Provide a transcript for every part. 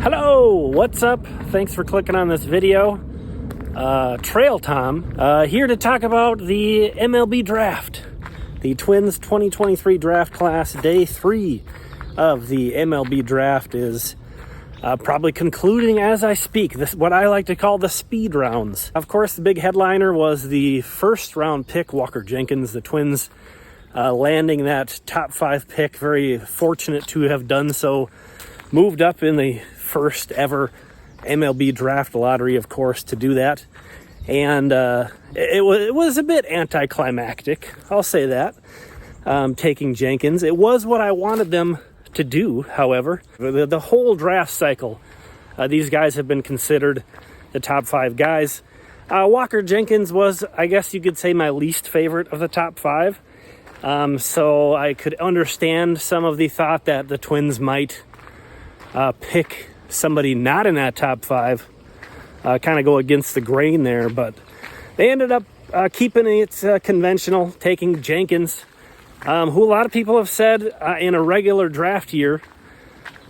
Hello, what's up? Thanks for clicking on this video. Trail Tom here to talk about the MLB draft. The Twins 2023 draft class, day 3 of the MLB draft is probably concluding as I speak. This what I like to call the speed rounds. Of course, the big headliner was the first round pick, Walker Jenkins. The Twins landing that top 5 pick. Very fortunate to have done so. Moved up in the first ever MLB draft lottery, of course, to do that. And it was a bit anticlimactic, I'll say that, taking Jenkins. It was what I wanted them to do, however. The whole draft cycle, these guys have been considered the top 5 guys. Walker Jenkins was, I guess you could say, my least favorite of the top 5. So I could understand some of the thought that the Twins might pick somebody not in that top 5, kind of go against the grain there, but they ended up keeping it conventional, taking Jenkins, who a lot of people have said in a regular draft year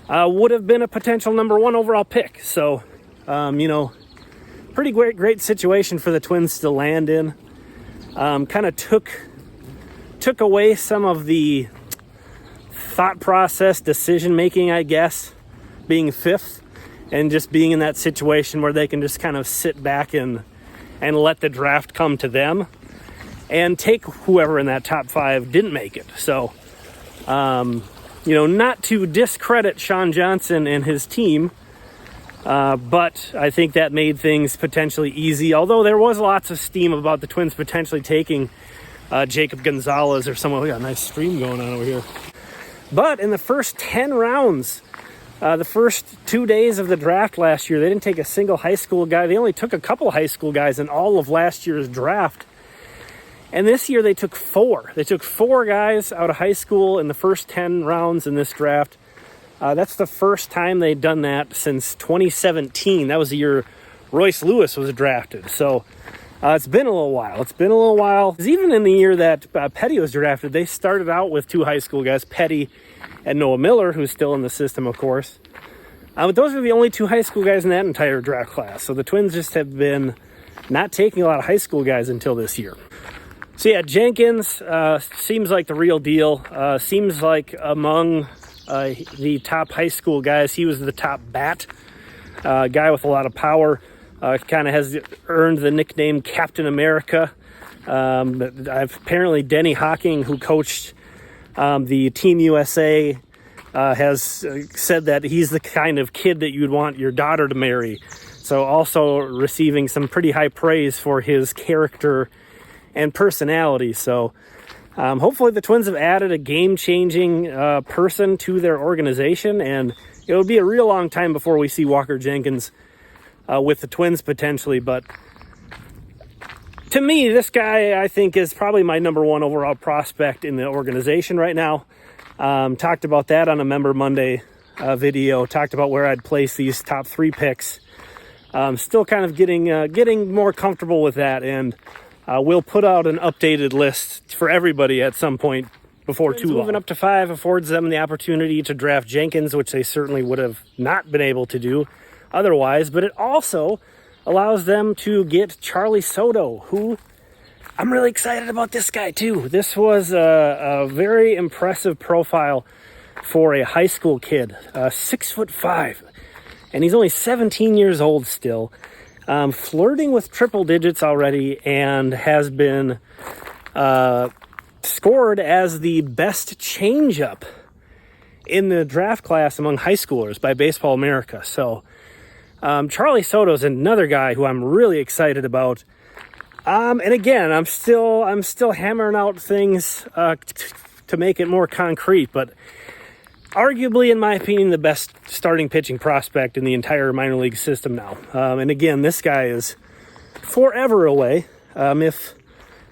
would have been a potential number 1 overall pick. So, pretty great situation for the Twins to land in. Kind of took away some of the thought process, decision making, I guess, being 5th and just being in that situation where they can just kind of sit back and let the draft come to them and take whoever in that top 5 didn't make it. So, not to discredit Sean Johnson and his team, but I think that made things potentially easy, although there was lots of steam about the Twins potentially taking Jacob Gonzalez or someone. We got a nice stream going on over here. But in the first 10 rounds, the first 2 days of the draft last year, they didn't take a single high school guy. They only took a couple high school guys in all of last year's draft. And this year they took 4. They took 4 guys out of high school in the first 10 rounds in this draft. That's the first time they'd done that since 2017. That was the year Royce Lewis was drafted. So it's been a little while. Even in the year that Petty was drafted, they started out with 2 high school guys, Petty and Noah Miller, who's still in the system, of course. But those are the only 2 high school guys in that entire draft class. So the Twins just have been not taking a lot of high school guys until this year. So yeah, Jenkins seems like the real deal. Seems like among the top high school guys, he was the top bat. Guy with a lot of power. Kind of has earned the nickname Captain America. Apparently Denny Hawking, who coached the Team USA, has said that he's the kind of kid that you'd want your daughter to marry. So also receiving some pretty high praise for his character and personality. So hopefully the Twins have added a game-changing person to their organization, and it'll be a real long time before we see Walker Jenkins with the Twins potentially. But to me, this guy, I think, is probably my number 1 overall prospect in the organization right now. Talked about that on a Member Monday video. Talked about where I'd place these top 3 picks. Still kind of getting more comfortable with that, and we'll put out an updated list for everybody at some point before too long. Moving up to 5 affords them the opportunity to draft Jenkins, which they certainly would have not been able to do otherwise, but it also allows them to get Charlie Soto, who I'm really excited about this guy too. This was a very impressive profile for a high school kid, 6'5", and he's only 17 years old still, flirting with triple digits already, and has been scored as the best changeup in the draft class among high schoolers by Baseball America. So Charlie Soto is another guy who I'm really excited about. And again, I'm still hammering out things to make it more concrete, but arguably, in my opinion, the best starting pitching prospect in the entire minor league system now. And again, this guy is forever away. If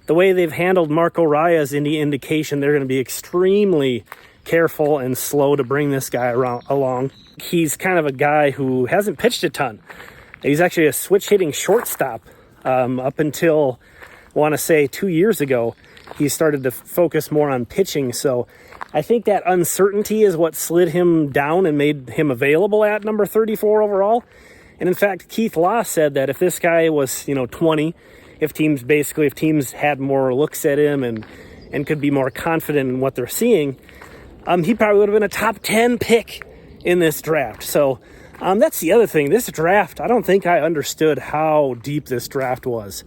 the way they've handled Marco Raya is any indication, they're going to be extremely careful and slow to bring this guy along. He's kind of a guy who hasn't pitched a ton. He's actually a switch hitting shortstop up until, I want to say, 2 years ago. he started to focus more on pitching. So I think that uncertainty is what slid him down and made him available at number 34 overall. And in fact, Keith Law said that if this guy was, 20, if teams had more looks at him and could be more confident in what they're seeing, he probably would have been a top 10 pick in this draft. So that's the other thing. This draft, I don't think I understood how deep this draft was.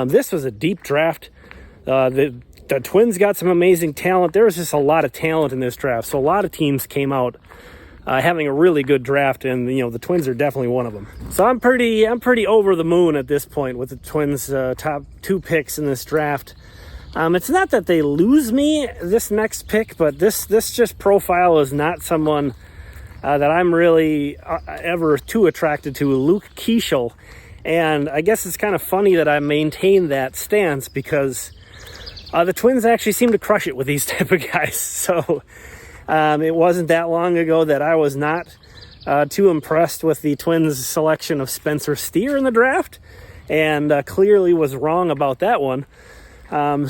This was a deep draft. The Twins got some amazing talent. There was just a lot of talent in this draft. So a lot of teams came out having a really good draft, and the Twins are definitely one of them. So I'm pretty over the moon at this point with the Twins' top 2 picks in this draft. It's not that they lose me this next pick, but this just profile is not someone that I'm really ever too attracted to. Luke Keeschel, and I guess it's kind of funny that I maintain that stance because the Twins actually seem to crush it with these type of guys. So it wasn't that long ago that I was not too impressed with the Twins' selection of Spencer Steer in the draft, and clearly was wrong about that one. Luke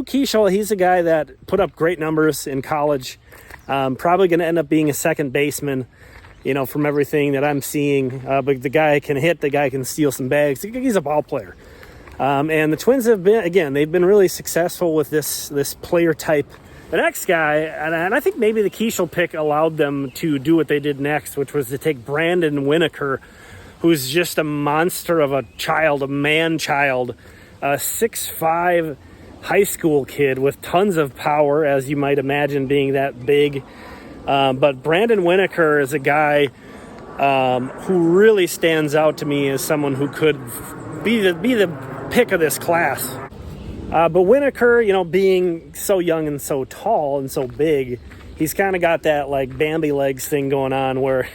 Keeschel, he's a guy that put up great numbers in college. Probably going to end up being a second baseman, from everything that I'm seeing. But the guy can hit, the guy can steal some bags. He's a ball player. And the Twins have been, they've been really successful with this player type. The next guy, and I think maybe the Keeschel pick allowed them to do what they did next, which was to take Brandon Winokur, who's just a monster of a child, a man-child, a 6'5" high school kid with tons of power, as you might imagine being that big. But Brandon Winokur is a guy who really stands out to me as someone who could be the pick of this class. But Winokur, being so young and so tall and so big, he's kind of got that like Bambi legs thing going on where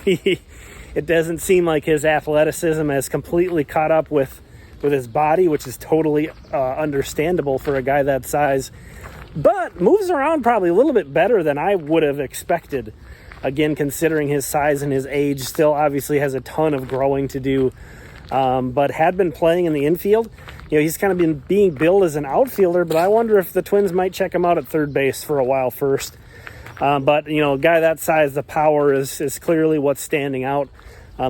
it doesn't seem like his athleticism has completely caught up with his body, which is totally understandable for a guy that size, but moves around probably a little bit better than I would have expected. Again, considering his size and his age, still obviously has a ton of growing to do, but had been playing in the infield. He's kind of been being billed as an outfielder, but I wonder if the Twins might check him out at third base for a while first. But a guy that size, the power is clearly what's standing out.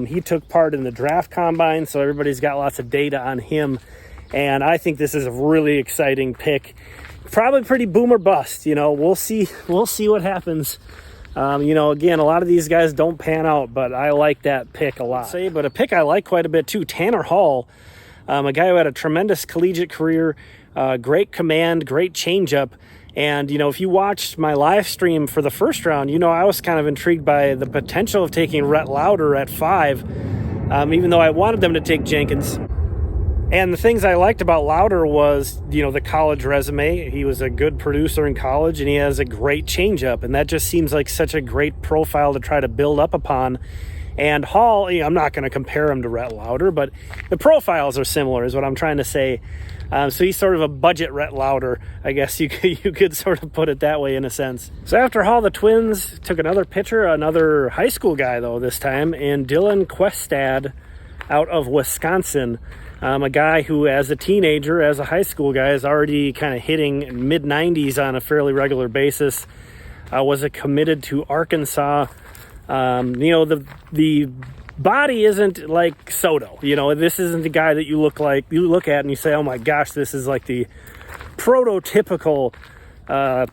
He took part in the draft combine, so everybody's got lots of data on him. And I think this is a really exciting pick. Probably pretty boom or bust. We'll see what happens. Again, a lot of these guys don't pan out, but I like that pick a lot. But a pick I like quite a bit too, Tanner Hall, a guy who had a tremendous collegiate career, great command, great changeup. And, if you watched my live stream for the first round, I was kind of intrigued by the potential of taking Rhett Lauder at 5, even though I wanted them to take Jenkins. And the things I liked about Lauder was, the college resume. He was a good producer in college, and he has a great changeup. And that just seems like such a great profile to try to build up upon. And Hall, I'm not going to compare him to Rhett Lauder, but the profiles are similar is what I'm trying to say. So he's sort of a budget Rhett Lauder, I guess you could sort of put it that way in a sense. So after Hall, the Twins took another pitcher, another high school guy though this time, and Dylan Questad out of Wisconsin. A guy who as a teenager, as a high school guy, is already kind of hitting mid-90s on a fairly regular basis. Was committed to Arkansas. The body isn't like Soto. This isn't the guy that you look at and you say, oh my gosh, this is like the prototypical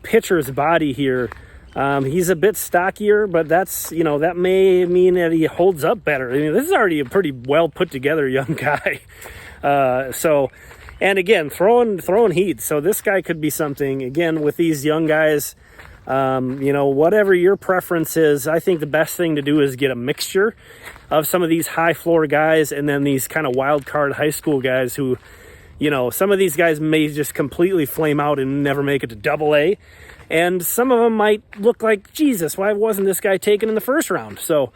pitcher's body here. He's a bit stockier, but that's, that may mean that he holds up better. This is already a pretty well put together young guy. And again, throwing heat. So this guy could be something, again, with these young guys. Whatever your preference is, I think the best thing to do is get a mixture of some of these high floor guys and then these kind of wild card high school guys who, some of these guys may just completely flame out and never make it to Double-A. And some of them might look like, Jesus, why wasn't this guy taken in the first round? So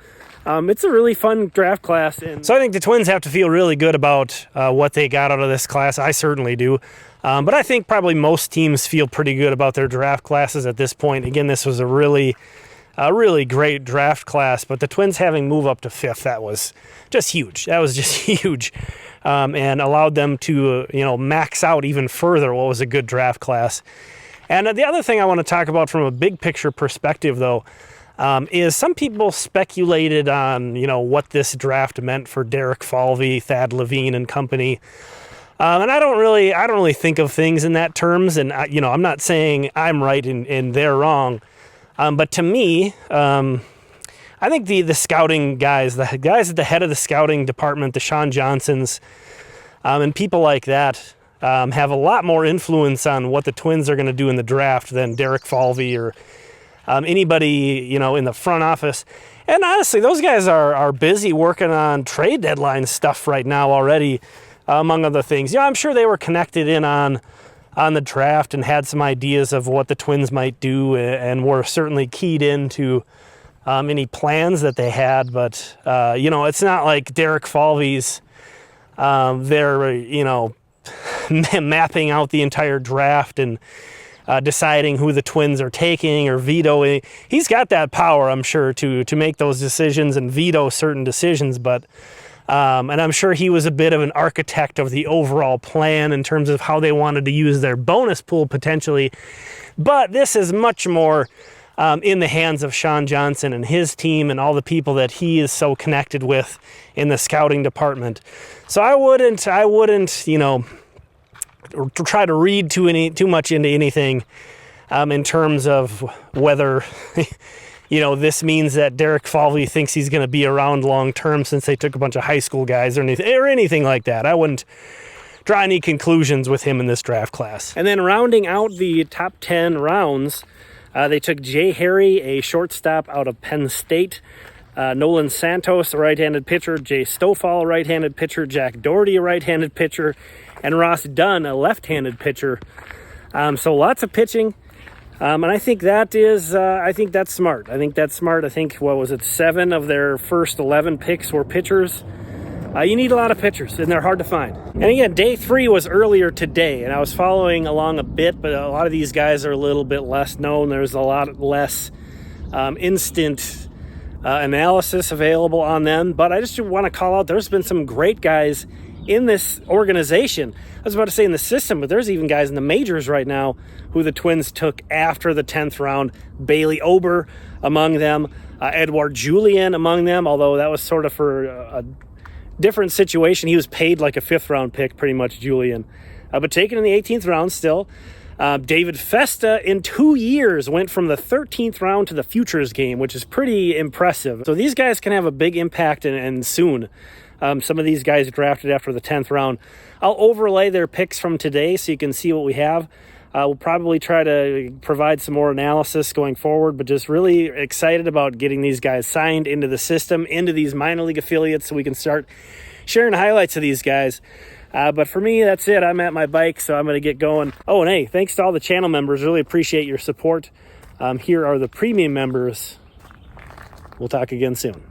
it's a really fun draft class. So I think the Twins have to feel really good about what they got out of this class. I certainly do. But I think probably most teams feel pretty good about their draft classes at this point. Again, this was a really a really great draft class, but the Twins having move up to 5th, that was just huge. That was just huge, and allowed them to max out even further what was a good draft class. And the other thing I want to talk about from a big picture perspective, though, is some people speculated on what this draft meant for Derek Falvey, Thad Levine, and company. And I don't really think of things in that terms. And I'm not saying I'm right and they're wrong. But to me, I think the scouting guys, the guys at the head of the scouting department, the Sean Johnsons, and people like that, have a lot more influence on what the Twins are going to do in the draft than Derek Falvey or anybody in the front office. And honestly, those guys are busy working on trade deadline stuff right now already, among other things. I'm sure they were connected in on the draft and had some ideas of what the Twins might do, and were certainly keyed into any plans that they had. But it's not like Derek Falvey's they're mapping out the entire draft and deciding who the Twins are taking or vetoing. He's got that power, I'm sure, to make those decisions and veto certain decisions. But and I'm sure he was a bit of an architect of the overall plan in terms of how they wanted to use their bonus pool potentially. But this is much more in the hands of Sean Johnson and his team and all the people that he is so connected with in the scouting department. So I wouldn't try to read too much into anything in terms of whether this means that Derek Falvey thinks he's going to be around long term since they took a bunch of high school guys or anything like that. I wouldn't draw any conclusions with him in this draft class. And then rounding out the top 10 rounds, they took Jay Harry, a shortstop out of Penn State, Nolan Santos, a right-handed pitcher, Jay Stofall, a right-handed pitcher, Jack Doherty, a right-handed pitcher, and Ross Dunn, a left-handed pitcher. So lots of pitching. And I think that's smart. I think 7 of their first 11 picks were pitchers. You need a lot of pitchers, and they're hard to find. And again, day 3 was earlier today, and I was following along a bit, but a lot of these guys are a little bit less known. There's a lot less instant analysis available on them. But I just want to call out, there's been some great guys in this organization. I was about to say in the system, but there's even guys in the majors right now who the Twins took after the 10th round. Bailey Ober among them, Edouard Julien among them, although that was sort of for a different situation. He was paid like a 5th round pick, pretty much, Julien. But taken in the 18th round still. David Festa in 2 years went from the 13th round to the futures game, which is pretty impressive. So these guys can have a big impact and soon. Some of these guys drafted after the 10th round. I'll overlay their picks from today so you can see what we have. We'll probably try to provide some more analysis going forward, but just really excited about getting these guys signed into the system, into these minor league affiliates, so we can start sharing highlights of these guys. But for me, that's it. I'm at my bike, so I'm going to get going. Oh, and hey, thanks to all the channel members. Really appreciate your support. Here are the premium members. We'll talk again soon.